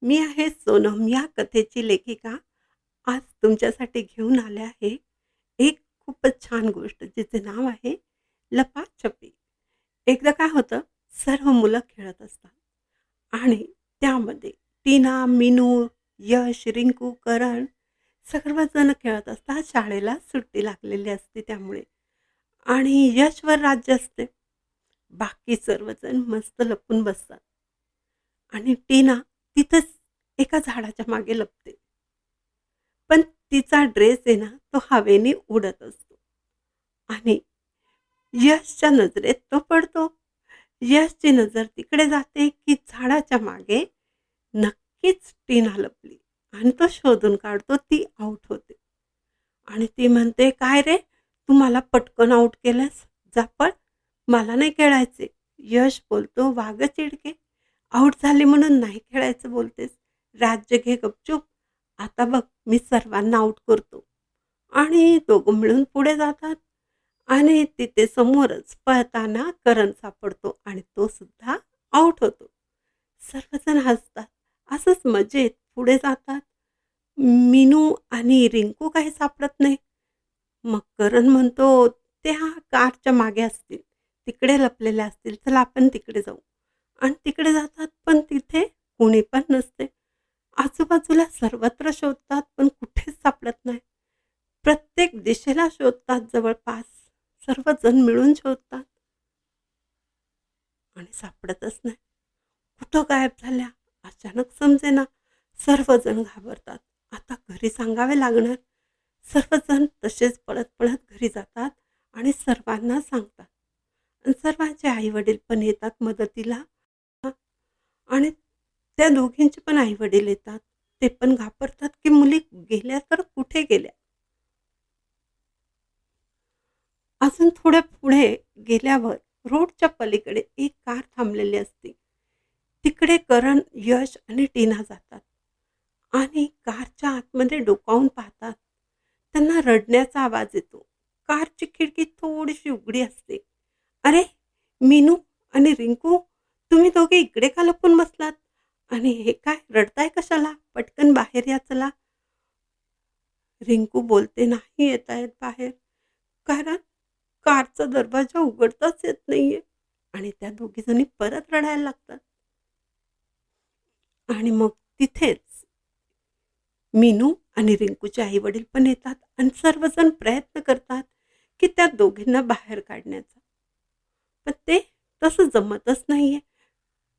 मी आहे सोनम या कथेची लेखिका. आज तुमच्यासाठी घेऊन आले आहे एक खूपच छान गोष्ट जिचे नाव आहे लपाछपी. एकदा काय होतं, सर्व मुलं खेळत असतात आणि त्यामध्ये टीना, मीनू, यश, रिंकू, करण सर्वजण खेळत असतात. शाळेला सुट्टी लागलेली असते त्यामुळे आणि यशवर राज्य असते. बाकी सर्वजण मस्त लपून बसतात आणि टीना तिथंच एका झाडाच्या मागे लपते. पण तिचा ड्रेस आहे ना, तो हवेने उडत असतो आणि यशच्या नजरेत तो पडतो. यशची नजर तिकडे जाते, की झाडाच्या मागे नक्कीच टीना लपली आणि तो शोधून काढतो. ती आउट होते आणि ती म्हणते, "काय रे, तू मला पटकन आउट केलंस. जा पळ, मला नाही खेळायचे." यश बोलतो, "वाघ चिडके, आउट झाली म्हणून नाही खेळायचं बोलतेस. राज्य घे गपचूप. आता बघ मी सर्वांना आउट करतो." आणि दोघं मिळून पुढे जातात आणि तिथे समोरच पळताना करण सापडतो आणि तो सुद्धा आउट होतो. सर्वजण हसतात. असंच मजेत पुढे जातात. मीनू आणि रिंकू काही सापडत नाही. मग करण म्हणतो, "त्या कारच्या मागे असतील. तिकडे लपलेले असतील. चला आपण तिकडे जाऊ." आणि तिकडे जातात, पण तिथे कोणी पण नसते. आजूबाजूला सर्वत्र शोधतात, पण कुठेच सापडत नाही. प्रत्येक दिशेला शोधतात जवळपास. सर्वजण मिळून शोधतात आणि सापडतच नाही. कुठं गायब झाल्या? अचानक समजेना. सर्वजण घाबरतात. आता घरी सांगावे लागणार. सर्वजण तसेच पळत-पळत घरी जातात आणि सर्वांना सांगतात. आणि सर्वांचे आई-वडील पण येतात मदतीला. आणि त्या दोघींचे पण आई-वडील येतात. ते पण घाबरतात, की मुली गेल्या तर कुठे गेल्या? अजून थोड्या पुढे गेल्यावर रोडच्या पलीकडे एक कार थांबलेली असते. तिकडे करण, यश आणि टीना जातात आणि कारच्या आतमध्ये डोकावून पाहतात. त्यांना रडण्याचा आवाज येतो. कारची खिडकी थोडीशी उघडी असते. "अरे, मीनू आणि रिंकू, तुम्ही दोघे इकडे का लपून बसलात? आणि हे काय रडताय कशाला? पटकन बाहेर या चला." रिंकू बोलते, "नाही येता येत बाहेर, कारण कारचा दरवाजा उघडताच येत नाहीये." आणि त्या दोघीजणी परत रडायला लागतात. आणि मग तिथेच मीनू आणि रिंकूचे आई-वडील पण येतात आणि सर्वजण प्रयत्न करतात, की त्या दोघींना बाहेर काढण्याचा. पण ते तसं जमतच नाहीये.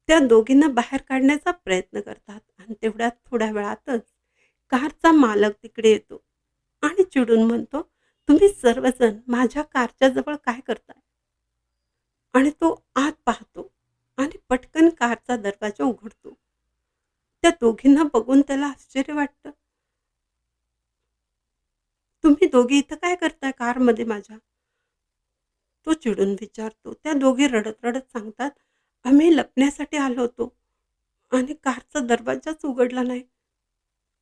त्या दोघींना बाहेर काढण्याचा प्रयत्न करतात आणि तेवढ्यात थोड्या वेळातच कारचा मालक तिकडे येतो आणि चिडून म्हणतो, "तुम्ही सर्वजण माझ्या कारच्या जवळ काय करताय?" आणि तो आत पाहतो आणि पटकन कारचा दरवाजा उघडतो. त्या दोघींना बघून त्याला आश्चर्य वाटतं. "तुम्ही दोघी इथं काय करताय कारमध्ये माझ्या?" तो चिडून विचारतो. त्या दोघी रडत-रडत सांगतात, "आम्ही लपण्यासाठी आलो होतो आणि कारचा दरवाजाच उघडला नाही.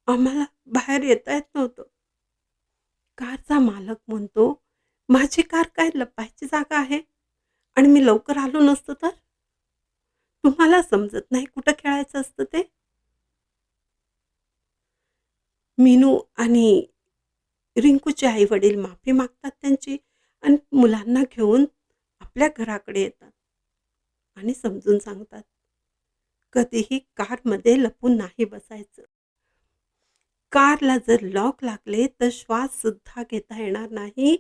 आम्हाला बाहेर येता येत नव्हतं." कारचा मालक म्हणतो, "माझी कार काय लपायची जागा आहे आणि मी लवकर आलो नसतो तर? तुम्हाला समजत नाही कुठं खेळायचं असतं ते?" मीनू आणि रिंकूचे आई-वडील माफी मागतात त्यांची आणि मुलांना घेऊन आपल्या घराकडे येतात आणि समजून सांगतात, "कधीही कारमध्ये लपून नाही बसायचं. कारला जर लॉक लागले तर श्वास सुद्धा घेता येणार नाही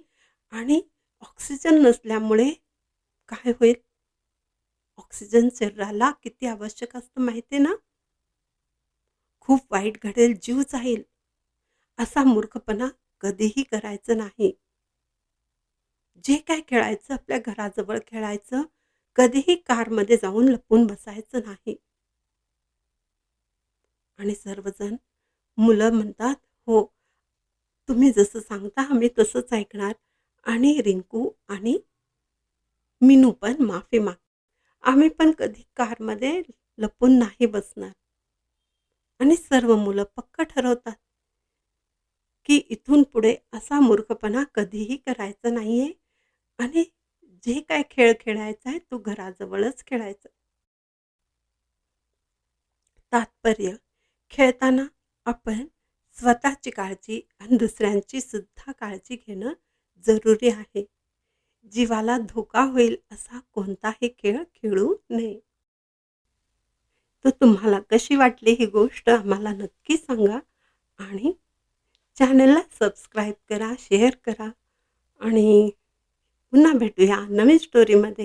आणि ऑक्सिजन नसल्यामुळे काय होईल? ऑक्सिजन शरीराला किती आवश्यक असतं माहिती आहे ना? खूप वाईट घडेल, जीव जाईल. असा मूर्खपणा कधीही करायचं नाही. जे काय खेळायचं आपल्या घराजवळ खेळायचं. कधीही कारमध्ये जाऊन लपून बसायचं नाही." आणि सर्वजण मुलं म्हणतात, "हो, तुम्ही जसं सांगता आम्ही तसंच ऐकणार." आणि रिंकू आणि मीनू पण माफी माग, "आम्ही पण कधी कारमध्ये लपून नाही बसणार." आणि सर्व मुलं पक्क ठरवतात, की इथून पुढे असा मूर्खपणा कधीही करायचा नाहीये आणि जे काय खेळ खेळायचा आहे तो घराजवळच खेळायचा. तात्पर्य, खेळताना आपण स्वतःची काळजी आणि दुसऱ्यांची सुद्धा काळजी घेणं जरुरी आहे. जीवाला धोका होईल असा कोणताही खेळ खेळू नये. तर तुम्हाला कशी वाटली ही गोष्ट आम्हाला नक्की सांगा आणि चॅनलला सबस्क्राईब करा, शेअर करा आणि पुन्हा भेटूया नवीन स्टोरीमध्ये.